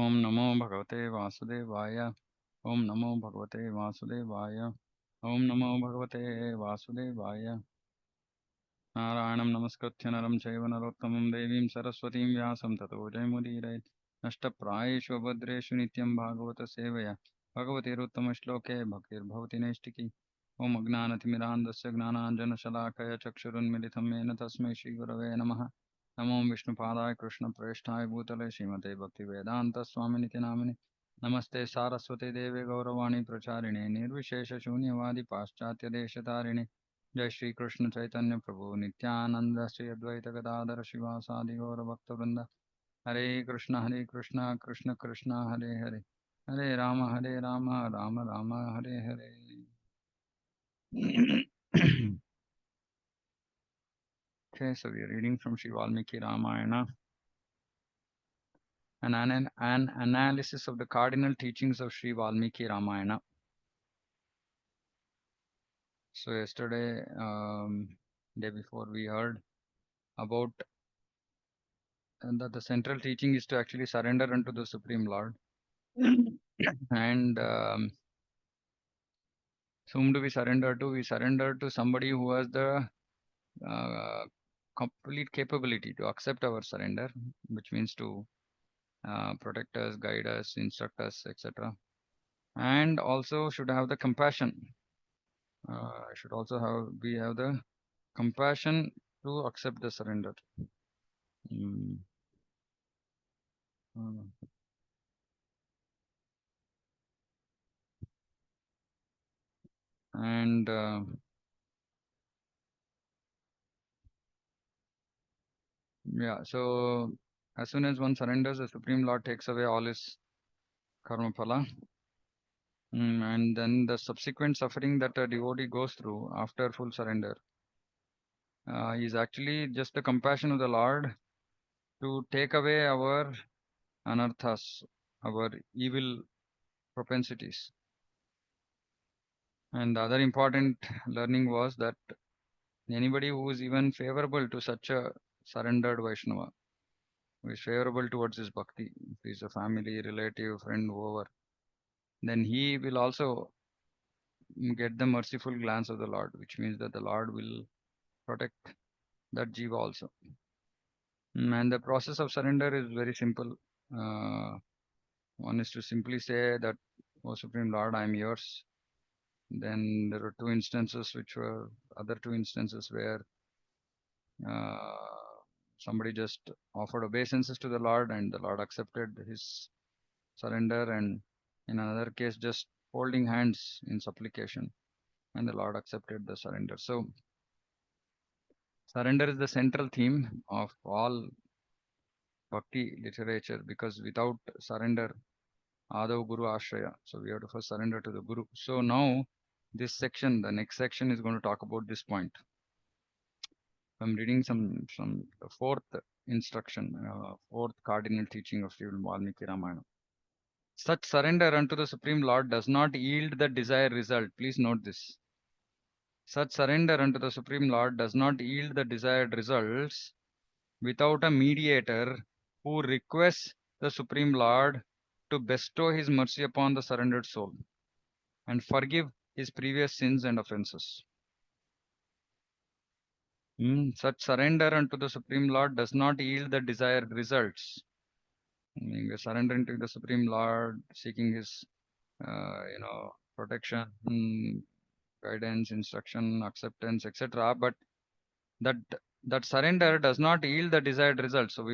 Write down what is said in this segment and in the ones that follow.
ओम नमो भगवते वासुदेवाय। ओम नमो भगवते वासुदेवाय। ओम नमो भगवते वासुदेवाय। नारायणं नमस्कृत्य नरं चैव नरोत्तमं देवीं सरस्वतीं व्यासं ततो जयमुदीरयेत्। नष्टप्रायेषु भद्रेषु नित्यं भागवत सेवया भगवतीरुत्तमश्लोके भक्तिर्भवति नैष्टिकी। ॐ अज्ञानतिमिरान्धस्य ज्ञानाञ्जनशलाकया चक्षुरुन्मिलितं येन तस्मै श्रीगुरवे नमः। नमो विष्णुपादाय कृष्णप्रेष्ठाय भूतले श्रीमते भक्तिवेदान्तस्वामिनिति नामिने। नमस्ते सारस्वते देवे गौरवाणी प्रचारिणे निर्विशेषशून्यवादी पाश्चात्यदेशतारिणे। जय श्री कृष्ण चैतन्य प्रभु नित्यानंद श्री अद्वैत गदाधर शिवासादि गौर भक्तवृंद। हरे कृष्ण कृष्ण कृष्ण हरे हरे, हरे Ram Ram Ram Hare Hare. Okay, so we are reading from Sri Valmiki Ramayana, an analysis of the cardinal teachings of Sri Valmiki Ramayana. So yesterday, day before, we heard about that the central teaching is to actually surrender unto the Supreme Lord. And whom do we surrender to? We surrender to somebody who has the uh, complete capability to accept our surrender, which means to protect us, guide us, instruct us, etc. And also should have the compassion. Should also have we have the compassion to accept the surrender. Mm. uh, And yeah, so as soon as one surrenders, the Supreme Lord takes away all his karma phala. And then the subsequent suffering that a devotee goes through after full surrender is actually just the compassion of the Lord to take away our anarthas, our evil propensities. And the other important learning was that anybody who is even favorable to such a surrendered Vaishnava, who is favorable towards his bhakti, if he is a family, relative, friend, whoever, then he will also get the merciful glance of the Lord, which means that the Lord will protect that jiva also. And the process of surrender is very simple. Uh, One is to simply say that, "O Supreme Lord, I am yours." Then there are two instances, which were other two instances where uh, somebody just offered obeisances to the Lord and the Lord accepted his surrender, and in another case, just holding hands in supplication and the Lord accepted the surrender. So, surrender is the central theme of all bhakti literature because without surrender, Adav Guru Ashraya. So we have to first surrender to the Guru. So now this section, the next section is going to talk about this point. I'm reading some fourth instruction, fourth cardinal teaching of Sri Valmiki Ramayana. Such surrender unto the Supreme Lord does not yield the desired result. Please note this. Such surrender unto the Supreme Lord does not yield the desired results without a mediator who requests the Supreme Lord to bestow his mercy upon the surrendered soul and forgive his previous sins and offenses. Such surrender unto the Supreme Lord does not yield the desired results. Meaning surrendering to the Supreme Lord, seeking his, protection, guidance, instruction, acceptance, etc. But that that surrender does not yield the desired result. So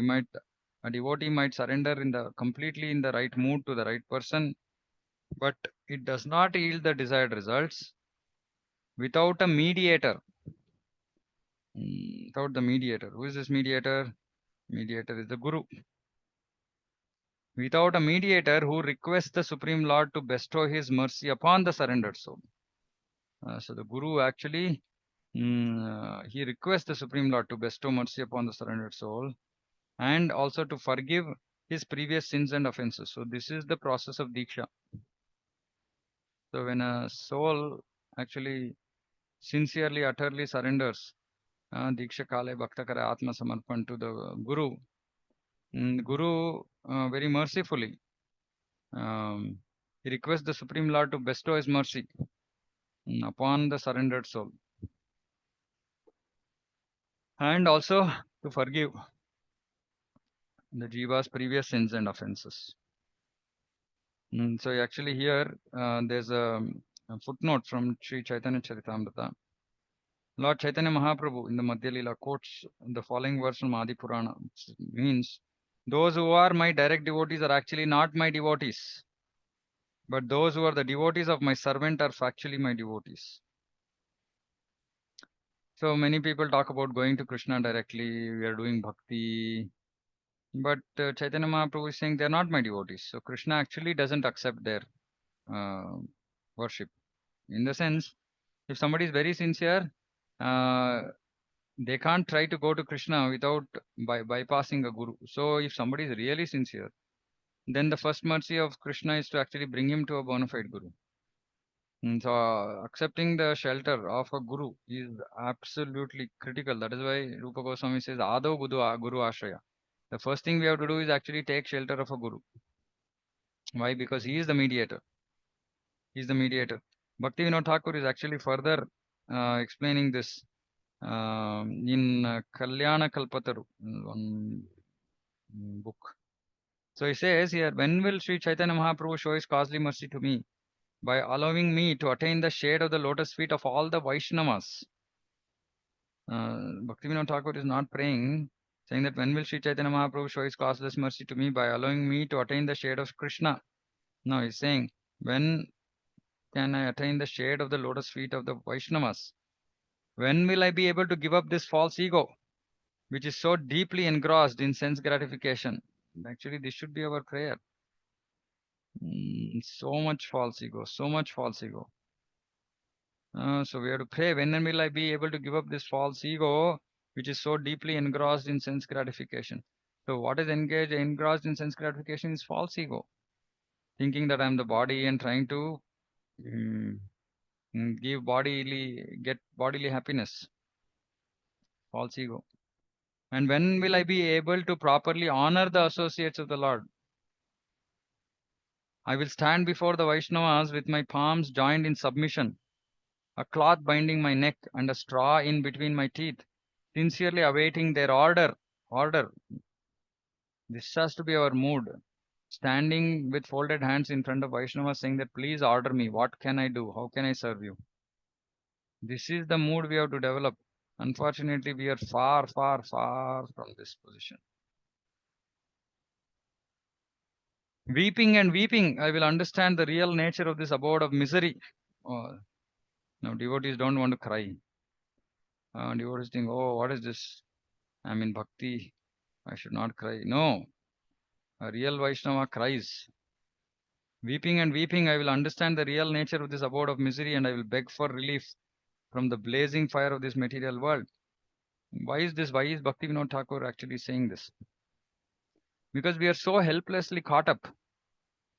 a devotee might surrender in the completely in the right mood to the right person, but it does not yield the desired results without a mediator. Without the mediator. Who is this mediator? Mediator is the Guru. Without a mediator who requests the Supreme Lord to bestow his mercy upon the surrendered soul. So the Guru actually he requests the Supreme Lord to bestow mercy upon the surrendered soul and also to forgive his previous sins and offenses. So this is the process of Diksha. So when a soul actually sincerely, utterly surrenders Diksha Kale Bhakta Kare Atma Samarpan to the Guru, Guru very mercifully He requests the Supreme Lord to bestow his mercy upon the surrendered soul and also to forgive the jiva's previous sins and offenses. So actually here there's a footnote from Sri Chaitanya Charitamrita. Lord Chaitanya Mahaprabhu in the Madhya Lila quotes the following verse from Adi Purana, which means, those who are my direct devotees are actually not my devotees, but those who are the devotees of my servant are actually my devotees. So many people talk about going to Krishna directly, we are doing bhakti, but Chaitanya Mahaprabhu is saying they are not my devotees. So Krishna actually doesn't accept their uh, worship. In the sense, if somebody is very sincere, uh, they can't try to go to Krishna without bypassing a guru. So if somebody is really sincere, then the first mercy of Krishna is to actually bring him to a bona fide guru. So accepting the shelter of a guru is absolutely critical. That is why Rupa Goswami says, Ado Guru Ashraya. The first thing we have to do is actually take shelter of a guru. Why? Because he is the mediator. He is the mediator. Bhakti Vinod Thakur is actually further explaining this in Kalyana Kalpataru, one book. So he says here, when will Sri Chaitanya Mahaprabhu show his costly mercy to me? By allowing me to attain the shade of the lotus feet of all the Vaishnavas. Bhaktivinoda Thakur is not praying, saying that when will Sri Chaitanya Mahaprabhu show his causeless mercy to me by allowing me to attain the shade of Krishna? No, he's saying, when can I attain the shade of the lotus feet of the Vaishnavas? When will I be able to give up this false ego, which is so deeply engrossed in sense gratification? Actually, this should be our prayer. So much false ego, so much false ego. So we have to pray, when will I be able to give up this false ego, which is so deeply engrossed in sense gratification? So what is engrossed in sense gratification is false ego, thinking that I'm the body and trying to mm, get bodily happiness. False ego. And when will I be able to properly honor the associates of the Lord? I will stand before the Vaishnavas with my palms joined in submission, a cloth binding my neck and a straw in between my teeth, sincerely awaiting their order. Order. This has to be our mood. Standing with folded hands in front of Vaishnava saying that please order me. What can I do? How can I serve you? This is the mood we have to develop. Unfortunately, we are far, far, far from this position. Weeping and weeping, I will understand the real nature of this abode of misery. Oh, now, devotees don't want to cry. Devotees think, oh, what is this? I'm in bhakti. I should not cry. No, a real Vaishnava cries. Weeping and weeping, I will understand the real nature of this abode of misery and I will beg for relief from the blazing fire of this material world. Why is this? Why is Bhakti Vinod Thakur actually saying this? Because we are so helplessly caught up.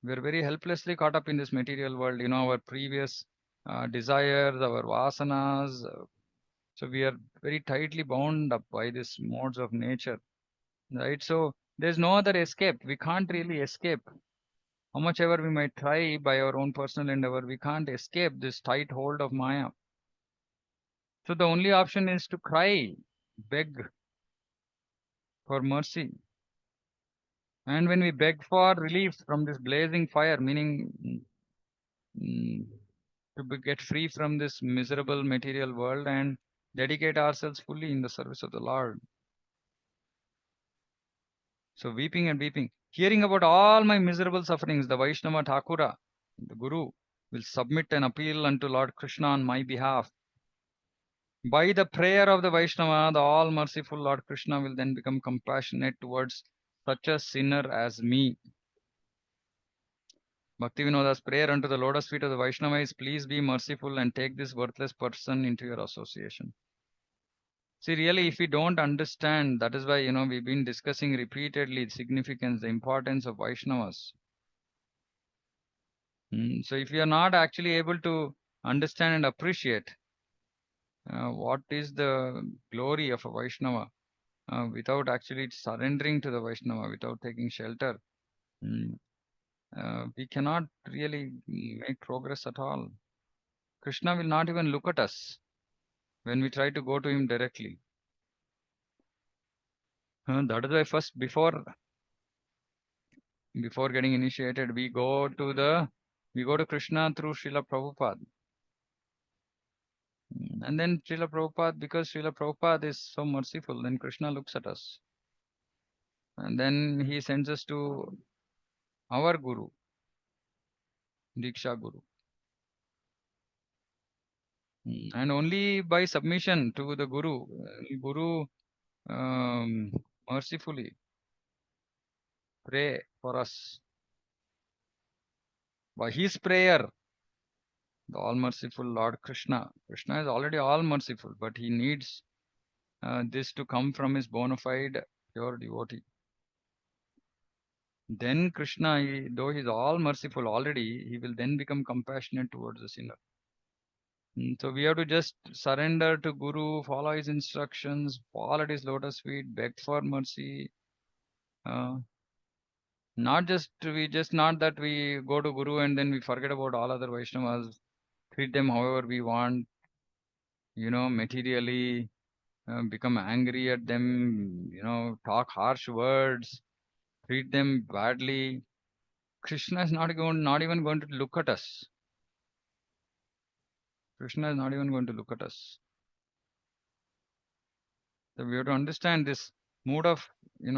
We are very helplessly caught up in this material world. You know, our previous desires, our vasanas. So we are very tightly bound up by these modes of nature. Right? So there's no other escape. We can't really escape. How much ever we might try by our own personal endeavor, we can't escape this tight hold of Maya. So the only option is to cry, beg for mercy. And when we beg for relief from this blazing fire, meaning mm, get free from this miserable material world and dedicate ourselves fully in the service of the Lord. So weeping and weeping, hearing about all my miserable sufferings, the Vaishnava Thakura, the Guru, will submit an appeal unto Lord Krishna on my behalf. By the prayer of the Vaishnava, the all merciful Lord Krishna will then become compassionate towards such a sinner as me. Bhaktivinoda's prayer unto the lotus feet of the Vaishnava is, please be merciful and take this worthless person into your association. See, really, if we don't understand, that is why, we've been discussing repeatedly the significance, the importance of Vaishnavas. So if you are not actually able to understand and appreciate what is the glory of a Vaishnava, without actually surrendering to the Vaishnava, without taking shelter, mm, we cannot really make progress at all. Krishna will not even look at us when we try to go to him directly. That is why first, before getting initiated, we go to Krishna through Srila Prabhupada. And then Srila Prabhupada, because Srila Prabhupada is so merciful, then Krishna looks at us. And then he sends us to our Guru, Diksha Guru. And only by submission to the Guru um, mercifully pray for us. By his prayer, the all merciful Lord Krishna is already all merciful, but he needs this to come from his bona fide pure devotee. Then Krishna, though he is all merciful already, he will then become compassionate towards the sinner. So we have to just surrender to Guru, follow his instructions, fall at his lotus feet, beg for mercy. Uh, not that we go to Guru and then we forget about all other Vaishnavas, treat them however we want, materially, become angry at them, talk harsh words, treat them badly. Krishna is not even going to look at us. Krishna is not even going to look at us. So we have to understand this mood of,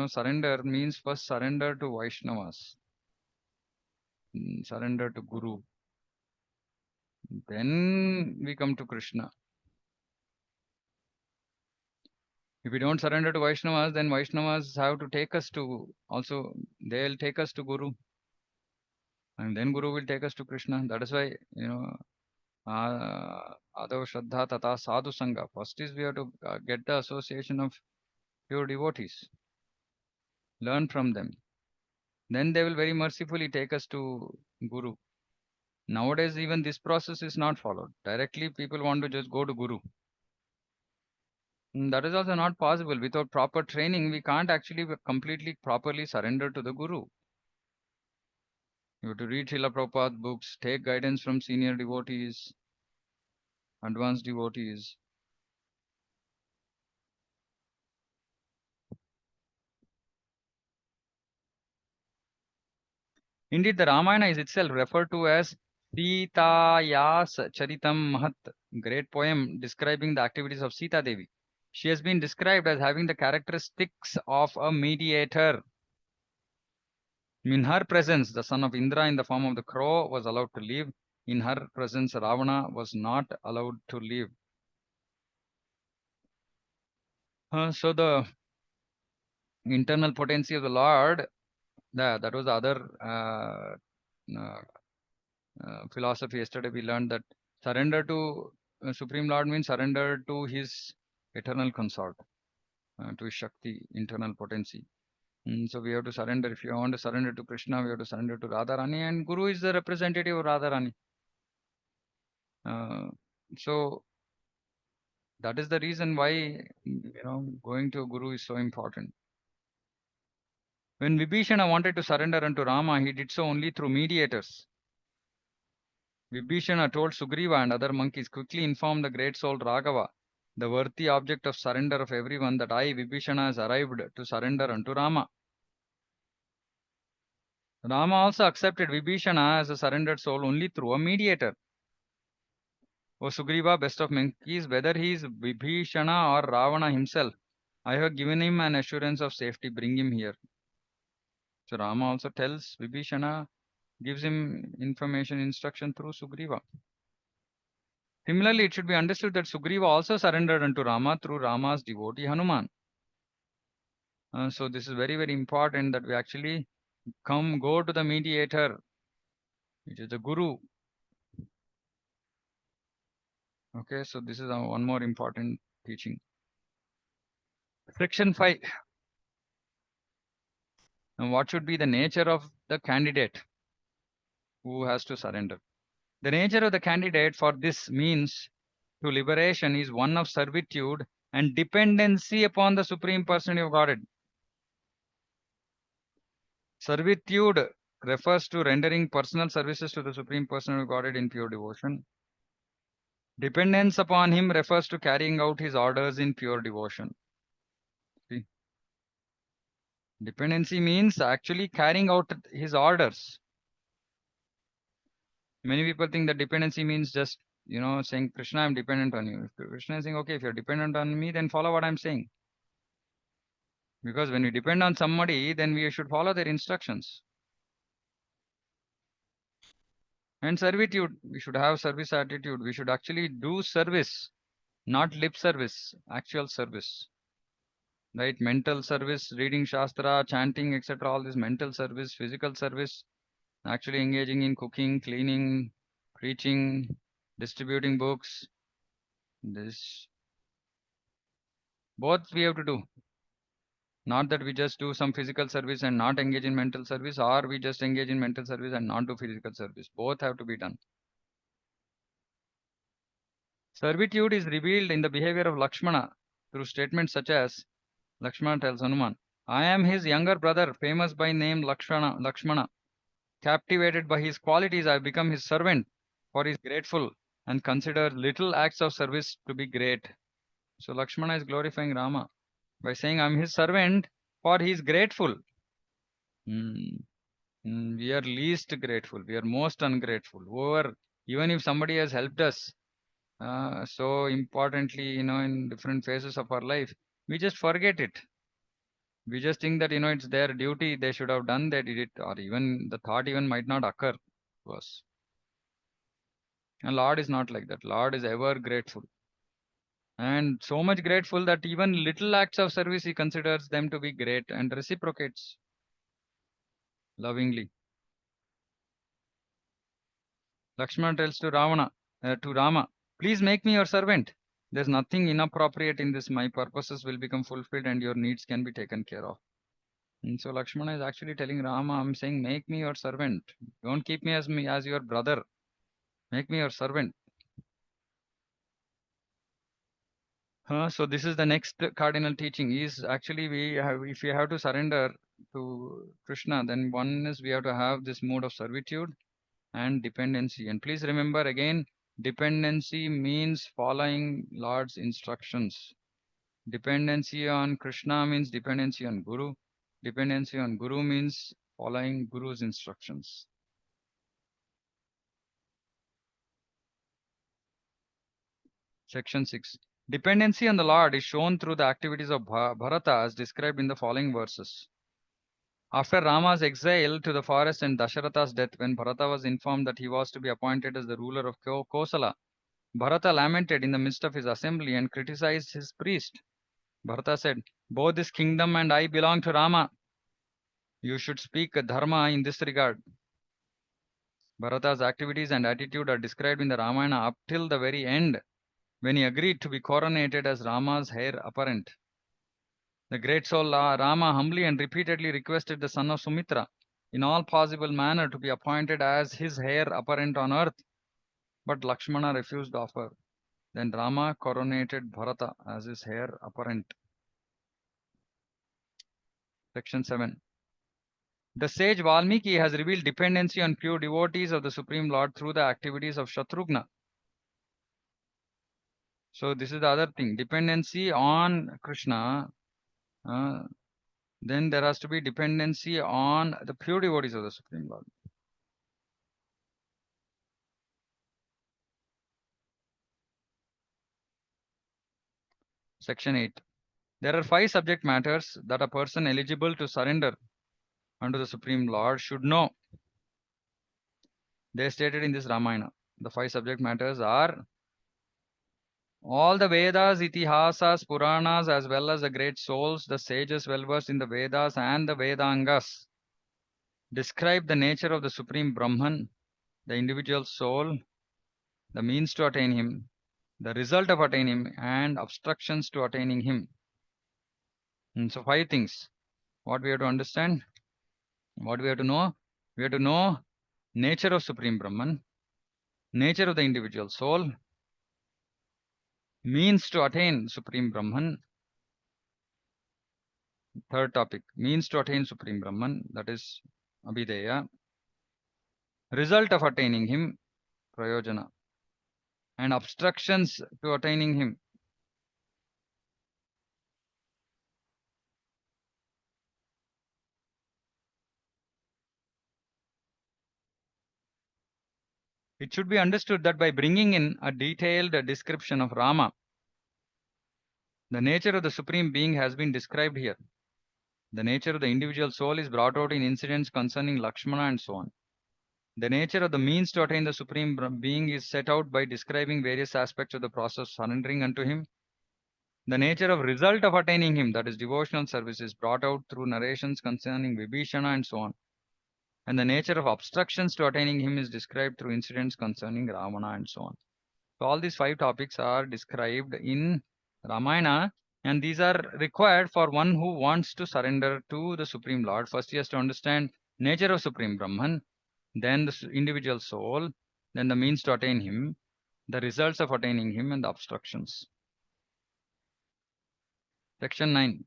surrender means first surrender to Vaishnavas, surrender to Guru. Then we come to Krishna. If we don't surrender to Vaishnavas, then Vaishnavas have to take us to also, they'll take us to Guru. And then Guru will take us to Krishna. That is why, Adav Shraddha Tata Sadhu Sangha. First is we have to get the association of pure devotees, learn from them. Then they will very mercifully take us to Guru. Nowadays, even this process is not followed. Directly, people want to just go to Guru. That is also not possible. Without proper training, we can't actually completely properly surrender to the Guru. You have to read Srila Prabhupada books, take guidance from senior devotees, advanced devotees. Indeed, the Ramayana is itself referred to as Sitayas Charitam Mahat, great poem describing the activities of Sita Devi. She has been described as having the characteristics of a mediator. In her presence, the son of Indra in the form of the crow was allowed to live. In her presence, Ravana was not allowed to live. So the internal potency of the Lord, that was the other uh, philosophy. Yesterday we learned that surrender to Supreme Lord means surrender to his eternal consort, to his Shakti, internal potency. So we have to surrender. If you want to surrender to Krishna, we have to surrender to Radharani, and Guru is the representative of Radharani. So that is the reason why going to a Guru is so important. When Vibhishana wanted to surrender unto Rama, he did so only through mediators. Vibhishana told Sugriva and other monkeys, quickly inform the great soul Raghava, the worthy object of surrender of everyone, that I, Vibhishana, has arrived to surrender unto Rama. Rama also accepted Vibhishana as a surrendered soul only through a mediator. O Sugriva, best of monkeys, whether he is Vibhishana or Ravana himself, I have given him an assurance of safety, bring him here. So Rama also tells Vibhishana, gives him information, instruction through Sugriva. Similarly, it should be understood that Sugriva also surrendered unto Rama through Rama's devotee Hanuman. So this is very, very important that we actually go to the mediator, which is the Guru. Okay, so this is one more important teaching. Section 5. Now, what should be the nature of the candidate who has to surrender? The nature of the candidate for this means to liberation is one of servitude and dependency upon the Supreme Personality of Godhead. Servitude refers to rendering personal services to the Supreme Personal Godhead in pure devotion. Dependence upon him refers to carrying out his orders in pure devotion. See, dependency means actually carrying out his orders. Many people think that dependency means just, saying, Krishna, I'm dependent on you. If Krishna is saying, okay, if you're dependent on me, then follow what I'm saying. Because when we depend on somebody, then we should follow their instructions. And servitude, we should have service attitude. We should actually do service, not lip service, actual service. Right? Mental service, reading Shastra, chanting, etc. All this mental service, physical service, actually engaging in cooking, cleaning, preaching, distributing books. This both we have to do. Not that we just do some physical service and not engage in mental service, or we just engage in mental service and not do physical service. Both have to be done. Servitude is revealed in the behavior of Lakshmana through statements such as Lakshmana tells Hanuman, I am his younger brother, famous by name Lakshmana. Captivated by his qualities, I have become his servant, for he is grateful and considers little acts of service to be great. So Lakshmana is glorifying Rama by saying, I am his servant, for he is grateful. Hmm. We are least grateful. We are most ungrateful. Whoever, even if somebody has helped us so importantly, in different phases of our life, we just forget it. We just think that, it's their duty. They should have done, they did it, or even the thought even might not occur to us. And Lord is not like that. Lord is ever grateful. And so much grateful that even little acts of service he considers them to be great and reciprocates lovingly. Lakshmana tells to Rama, please make me your servant. There's nothing inappropriate in this. My purposes will become fulfilled and your needs can be taken care of. And so Lakshmana is actually telling Rama, I'm saying, make me your servant. Don't keep me as your brother. Make me your servant. So this is the next cardinal teaching. Is actually if we have to surrender to Krishna, then one is we have to have this mood of servitude and dependency. And please remember again, dependency means following Lord's instructions. Dependency on Krishna means dependency on Guru. Dependency on Guru means following Guru's instructions. Section 6. Dependency on the Lord is shown through the activities of Bharata as described in the following verses. After Rama's exile to the forest and Dasharatha's death, when Bharata was informed that he was to be appointed as the ruler of Kosala, Bharata lamented in the midst of his assembly and criticized his priest. Bharata said, both this kingdom and I belong to Rama. You should speak dharma in this regard. Bharata's activities and attitude are described in the Ramayana up till the very end, when he agreed to be coronated as Rama's heir apparent. The great soul Rama humbly and repeatedly requested the son of Sumitra in all possible manner to be appointed as his heir apparent on earth, but Lakshmana refused the offer. Then Rama coronated Bharata as his heir apparent. Section 7. The sage Valmiki has revealed dependency on pure devotees of the Supreme Lord through the activities of Shatrughna. So this is the other thing. Dependency on Krishna. Then there has to be dependency on the pure devotees of the Supreme Lord. Section 8. There are 5 subject matters that a person eligible to surrender unto the Supreme Lord should know. They are stated in this Ramayana. The 5 subject matters are all the Vedas, Itihasas, Puranas, as well as the great souls, the sages well versed in the Vedas and the Vedangas, describe the nature of the Supreme Brahman, the individual soul, the means to attain him, the result of attaining him, and obstructions to attaining him. And so 5 things. What we have to understand, what we have to know, we have to know nature of Supreme Brahman, nature of the individual soul, means to attain Supreme Brahman. Third topic, means to attain Supreme Brahman, that is Abhideya. result of attaining him, prayojana, and obstructions to attaining him. It should be understood that by bringing in a detailed description of Rama, the nature of the Supreme Being has been described here. The nature of the individual soul is brought out in incidents concerning Lakshmana and so on. The nature of the means to attain the Supreme Being is set out by describing various aspects of the process surrendering unto Him. The nature of result of attaining Him, that is devotional service, is brought out through narrations concerning Vibhishana and so on. And the nature of obstructions to attaining Him is described through incidents concerning Ravana and so on. So all these 5 topics are described in Ramayana, and these are required for one who wants to surrender to the Supreme Lord. First, he has to understand nature of Supreme Brahman, then the individual soul, then the means to attain him, the results of attaining him, and the obstructions. Section 9.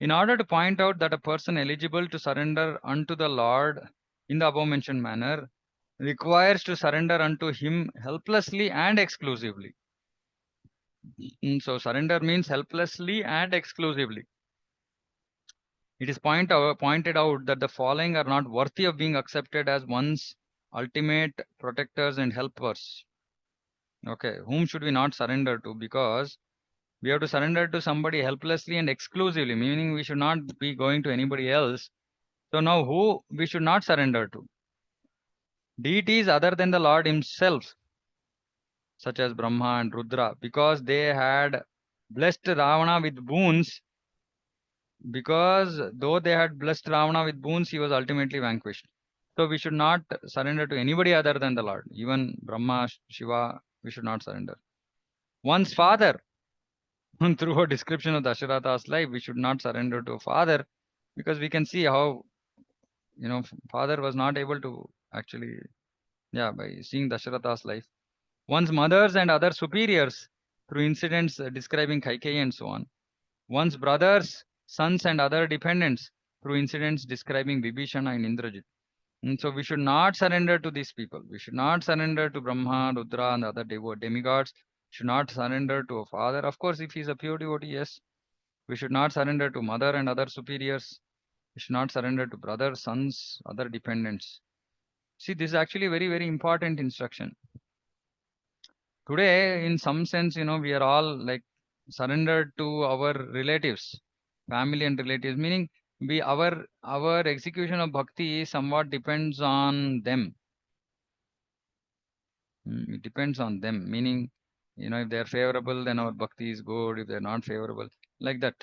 In order to point out that a person eligible to surrender unto the Lord in the above mentioned manner requires to surrender unto him helplessly and exclusively. So surrender means helplessly and exclusively. It is pointed out that the following are not worthy of being accepted as one's ultimate protectors and helpers. Okay, whom should we not surrender to? Because we have to surrender to somebody helplessly and exclusively, meaning we should not be going to anybody else. So now who we should not surrender to? Deities other than the Lord himself, such as Brahma and Rudra, because they had blessed Ravana with boons. Because though they had blessed Ravana with boons, he was ultimately vanquished. So we should not surrender to anybody other than the Lord. Even Brahma, Shiva, we should not surrender. One's father, through a description of Dasharatha's life, we should not surrender to a father, because we can see how, father was not able to actually, by seeing Dasharatha's life. One's mothers and other superiors, through incidents describing Kaikeyi and so on. One's brothers, sons, and other dependents, through incidents describing Vibhishana and Indrajit. And so we should not surrender to these people. We should not surrender to Brahma, Rudra, and other demigods. Should not surrender to a father. Of course, if he is a pure devotee, yes. We should not surrender to mother and other superiors. We should not surrender to brothers, sons, other dependents. See, this is actually very, very important instruction. Today, in some sense, we are all like surrendered to our relatives, family and relatives, meaning our execution of bhakti somewhat depends on them. It depends on them, meaning, if they are favorable, then our bhakti is good. If they are not favorable, like that.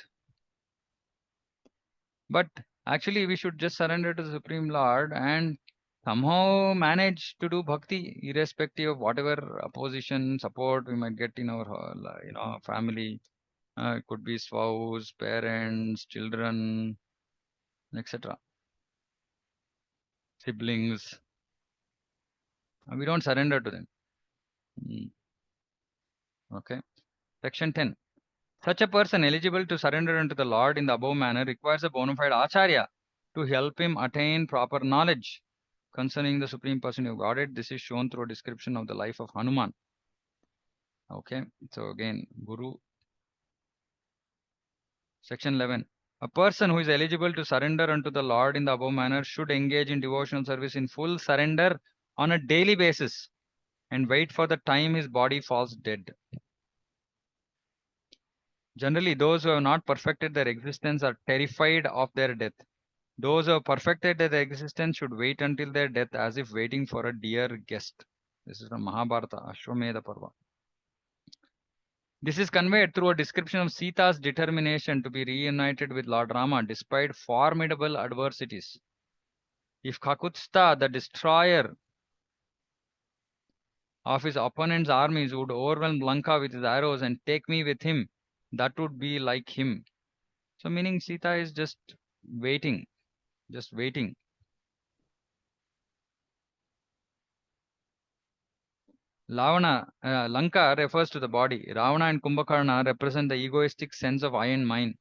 But actually, we should just surrender to the Supreme Lord and somehow manage to do bhakti, irrespective of whatever opposition, support we might get in our, family. It could be spouse, parents, children, etc., siblings. We don't surrender to them. Mm, Okay. Section 10. Such a person eligible to surrender unto the Lord in the above manner requires a bona fide acharya to help him attain proper knowledge concerning the Supreme Person of Godhead. This is shown through a description of the life of Hanuman. Okay. So again, Guru. Section 11. A person who is eligible to surrender unto the Lord in the above manner should engage in devotional service in full surrender on a daily basis and wait for the time his body falls dead. Generally, those who have not perfected their existence are terrified of their death. Those who have perfected their existence should wait until their death as if waiting for a dear guest. This is from Mahabharata, Ashwamedha Parva. This is conveyed through a description of Sita's determination to be reunited with Lord Rama despite formidable adversities. If Kakutstha, the destroyer of his opponent's armies, would overwhelm Lanka with his arrows and take me with him, that would be like him. So, meaning Sita is just waiting, just waiting. Lanka refers to the body. Ravana and Kumbhakarna represent the egoistic sense of I and mine.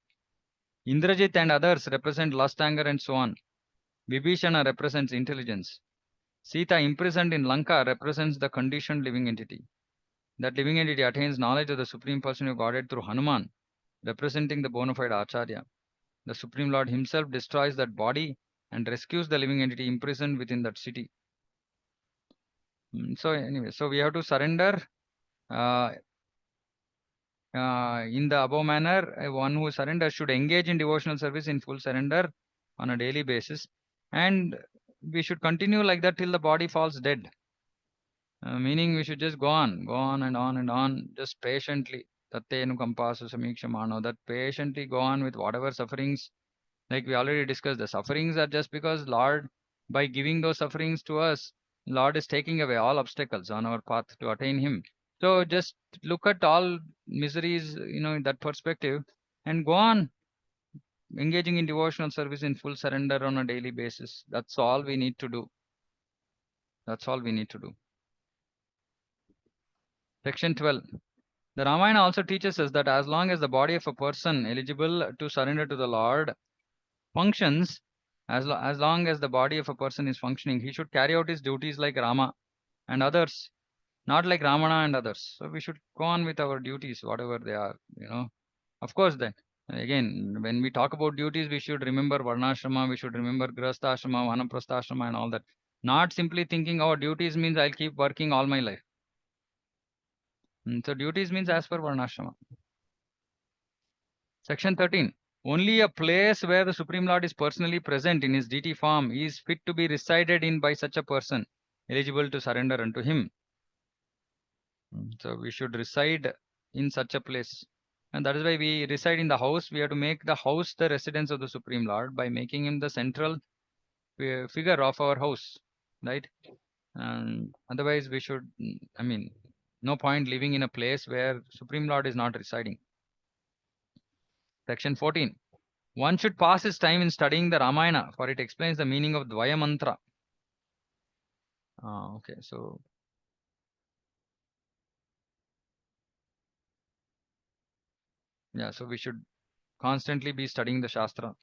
Indrajit and others represent lust, anger, and so on. Vibhishana represents intelligence. Sita, imprisoned in Lanka, represents the conditioned living entity. That living entity attains knowledge of the Supreme Person of Godhead through Hanuman, representing the bona fide Acharya. The Supreme Lord himself destroys that body and rescues the living entity imprisoned within that city. So anyway, so we have to surrender uh, in the above manner. One who surrenders should engage in devotional service in full surrender on a daily basis, and we should continue like that till the body falls dead. Meaning we should just go on and on and on, just patiently. Tattenu kampasu samikshamano, that patiently go on with whatever sufferings. Like we already discussed, the sufferings are just because Lord, by giving those sufferings to us, Lord is taking away all obstacles on our path to attain Him. So just look at all miseries, in that perspective, and go on engaging in devotional service in full surrender on a daily basis. That's all we need to do. That's all we need to do. Section 12. The Ramayana also teaches us that as long as the body of a person eligible to surrender to the Lord functions, as long as the body of a person is functioning, he should carry out his duties like Rama and others, not like Ramana and others. So we should go on with our duties, whatever they are. Of course, then again, when we talk about duties, we should remember Varnashrama, we should remember Grihastha-ashrama, Vanaprastha-ashrama, and all that. Not simply thinking, oh, duties means I'll keep working all my life. So duties means as per Varnashrama. Section 13. Only a place where the Supreme Lord is personally present in his deity form is fit to be resided in by such a person, eligible to surrender unto him. So we should reside in such a place. And that is why we reside in the house. We have to make the house the residence of the Supreme Lord by making him the central figure of our house. Right? And otherwise we should, no point living in a place where Supreme Lord is not residing. Section 14. One should pass his time in studying the Ramayana, for it explains the meaning of Dvaya Mantra. Okay, so yeah, so we should constantly be studying the Shastra.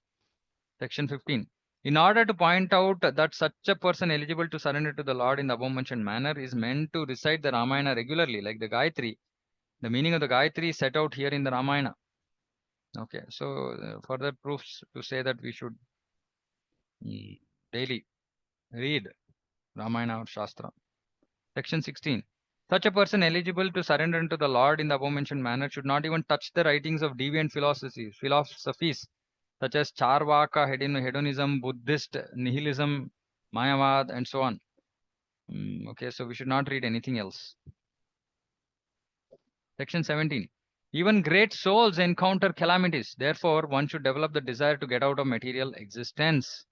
Section 15. In order to point out that such a person eligible to surrender to the Lord in the above mentioned manner is meant to recite the Ramayana regularly, like the Gayatri. The meaning of the Gayatri is set out here in the Ramayana. Okay, so further proofs to say that we should daily read Ramayana or Shastra. Section 16. Such a person eligible to surrender unto the Lord in the above-mentioned manner should not even touch the writings of deviant philosophies such as Charvaka, hedonism, Buddhist nihilism, Mayavad, and so on. Okay, so we should not read anything else. Section 17. Even great souls encounter calamities. Therefore, one should develop the desire to get out of material existence.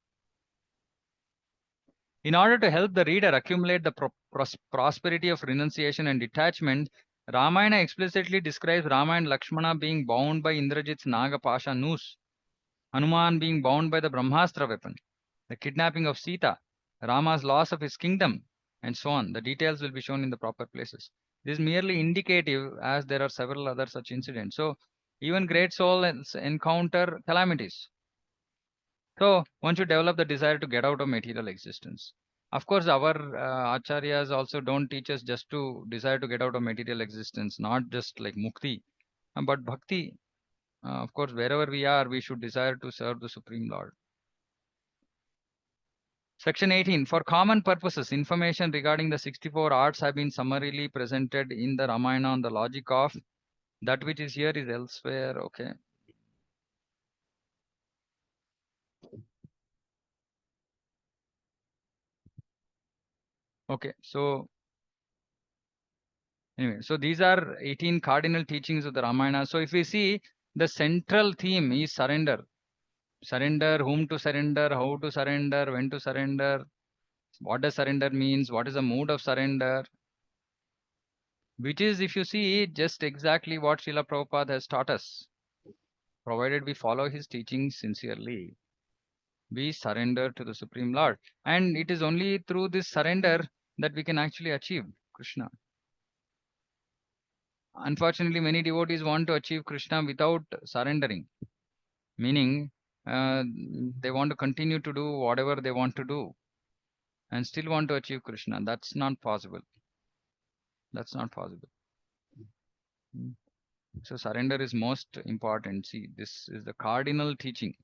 In order to help the reader accumulate the prosperity of renunciation and detachment, Ramayana explicitly describes Rama and Lakshmana being bound by Indrajit's Naga Pasha noose, Hanuman being bound by the Brahmastra weapon, the kidnapping of Sita, Rama's loss of his kingdom, and so on. The details will be shown in the proper places. This is merely indicative, as there are several other such incidents. So, even great souls encounter calamities. So one should develop the desire to get out of material existence. Of course, our acharyas also don't teach us just to desire to get out of material existence, not just like mukti, but bhakti. Of course, wherever we are, we should desire to serve the Supreme Lord. Section 18. For common purposes, information regarding the 64 arts have been summarily presented in the Ramayana on the logic of that which is here is elsewhere. Okay. Okay. So anyway, so these are 18 cardinal teachings of the Ramayana. So if we see, the central theme is surrender. Surrender, whom to surrender, how to surrender, when to surrender, what does surrender means, what is the mood of surrender, which is, if you see, just exactly what Srila Prabhupada has taught us. Provided we follow his teachings sincerely, we surrender to the Supreme Lord. And it is only through this surrender that we can actually achieve Krishna. Unfortunately, many devotees want to achieve Krishna without surrendering, meaning they want to continue to do whatever they want to do. and still want to achieve Krishna. That's not possible. That's not possible. Mm. So surrender is most important. See, this is the cardinal teaching.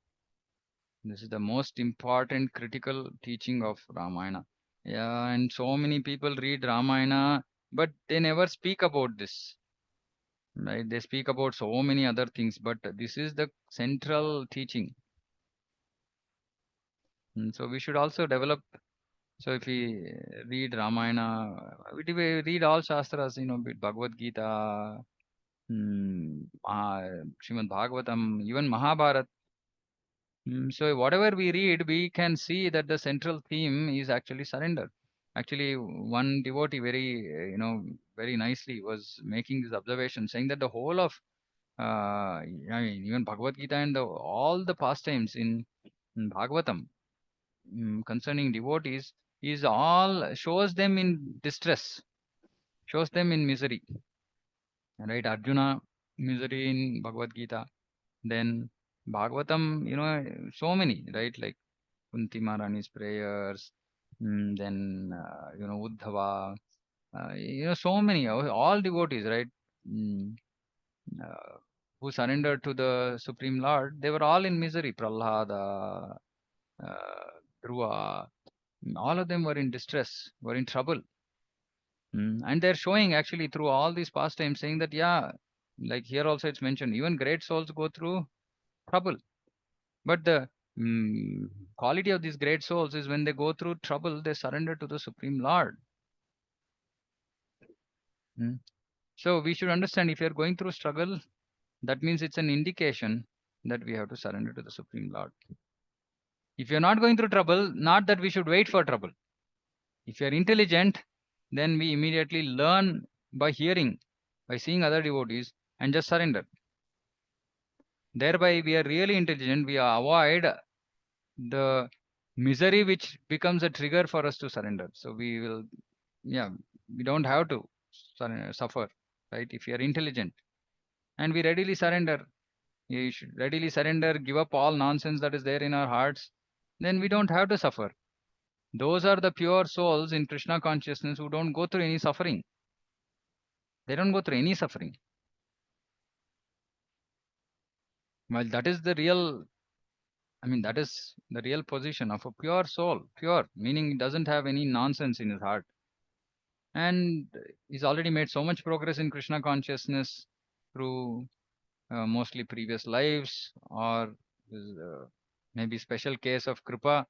This is the most important critical teaching of Ramayana. Yeah, and so many people read Ramayana, but they never speak about this. Right? They speak about so many other things, but this is the central teaching. So we should also develop. So if we read Ramayana, we read all Shastras, Bhagavad Gita, Srimad Bhagavatam, even Mahabharata. So whatever we read, we can see that the central theme is actually surrender. Actually, one devotee very nicely was making this observation, saying that the whole of, even Bhagavad Gita and all the pastimes in Bhagavatam, concerning devotees, is all shows them in distress, shows them in misery. Right? Arjuna, misery in Bhagavad Gita. Then Bhagavatam, so many, right? Like Kunti Maharani's prayers, then Uddhava, so many, all devotees, right? Mm, uh, who surrendered to the Supreme Lord, they were all in misery. Prahlada, uh, Dhruva, all of them were in distress, were in trouble. And they're showing actually through all these pastimes, saying that, yeah, like here also it's mentioned, even great souls go through trouble. But the mm, quality of these great souls is when they go through trouble, they surrender to the Supreme Lord. Mm. So we should understand, if you're going through struggle, that means it's an indication that we have to surrender to the Supreme Lord. If you're not going through trouble, not that we should wait for trouble. If you're intelligent, then we immediately learn by hearing, by seeing other devotees, and just surrender. Thereby, we are really intelligent. We avoid the misery which becomes a trigger for us to surrender. So yeah, we don't have to suffer, right? If you are intelligent and we readily surrender, we should readily surrender, give up all nonsense that is there in our hearts, then we don't have to suffer. Those are the pure souls in Krishna consciousness who don't go through any suffering. They don't go through any suffering. Well, that is the real, that is the real position of a pure soul. Pure, meaning it doesn't have any nonsense in his heart. And he's already made so much progress in Krishna consciousness through mostly previous lives, or maybe special case of Kripa,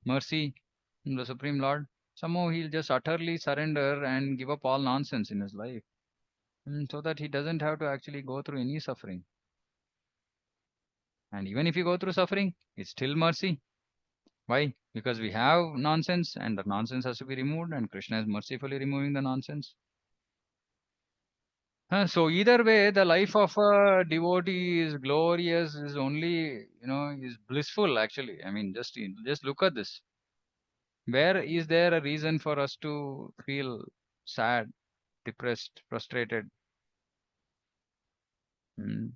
mercy from the Supreme Lord. Somehow he'll just utterly surrender and give up all nonsense in his life, so that he doesn't have to actually go through any suffering. And even if you go through suffering, it's still mercy. Why? Because we have nonsense, and the nonsense has to be removed, and Krishna is mercifully removing the nonsense. So either way, the life of a devotee is glorious, is only, is blissful actually. Just look at this. Where is there a reason for us to feel sad, depressed, frustrated? Mm.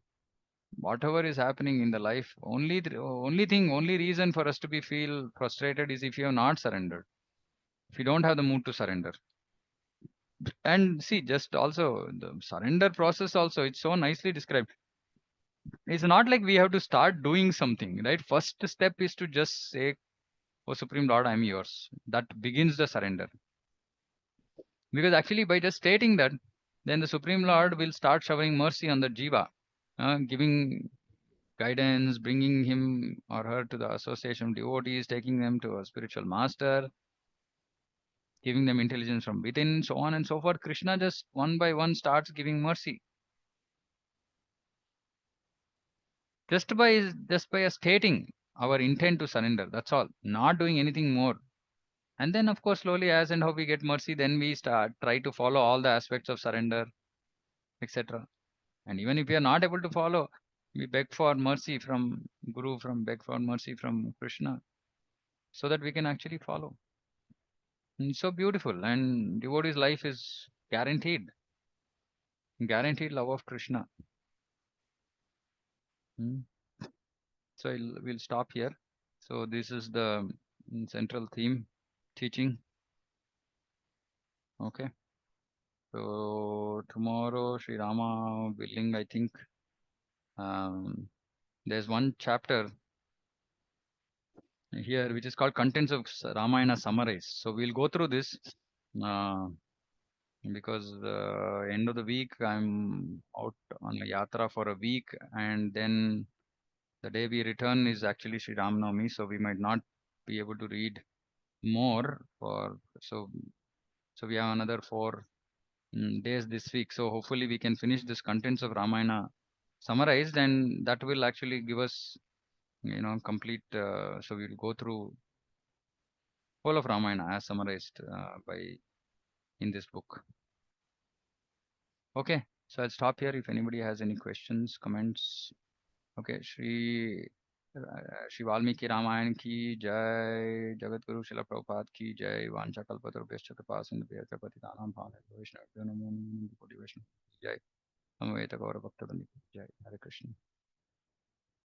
Whatever is happening in the life, only reason for us to be feel frustrated is if you have not surrendered. If you don't have the mood to surrender. And see, just also the surrender process also, it's so nicely described. It's not like we have to start doing something, right? First step is to just say, "Oh Supreme Lord, I'm yours." That begins the surrender. Because actually, by just stating that, then the Supreme Lord will start showering mercy on the jiva, giving guidance, bringing him or her to the association of devotees, taking them to a spiritual master, giving them intelligence from within, so on and so forth. Krishna just one by one starts giving mercy. Just by stating our intent to surrender. That's all. Not doing anything more. And then, of course, slowly, as and how we get mercy, then we start try to follow all the aspects of surrender, etc. And even if we are not able to follow, we beg for mercy from Guru, beg for mercy from Krishna, so that we can actually follow. And it's so beautiful, and devotee's life is guaranteed love of Krishna. Hmm. So we'll stop here. So this is the central theme teaching. Okay. So tomorrow, Sri Rama willing, I think um, there's one chapter here which is called Contents of Ramayana Summarized. So we'll go through this uh, because end of the week I'm out on a yatra for a week, and then the day we return is actually Sri Ram Navami, so we might not be able to read more for so we have another 4 days this week. So hopefully we can finish this Contents of Ramayana summarized, and that will actually give us complete. So we'll go through whole of Ramayana as summarized by in this book. Okay, so I'll stop here. If anybody has any questions, comments. Okay, Shri Valmiki Ramayana ki jai, Jagat Guru Srila Prabhupada ki jai, Vancha Kalpatarubhyascha Kripa Sindhu Bhayatya Patitanam Bhavanebhyo Vaishnavabhyo Namo Namo Koti Vaishnava ki jai, Samveta Gaura Bhakta Vrinda ki jai. Hare Krishna.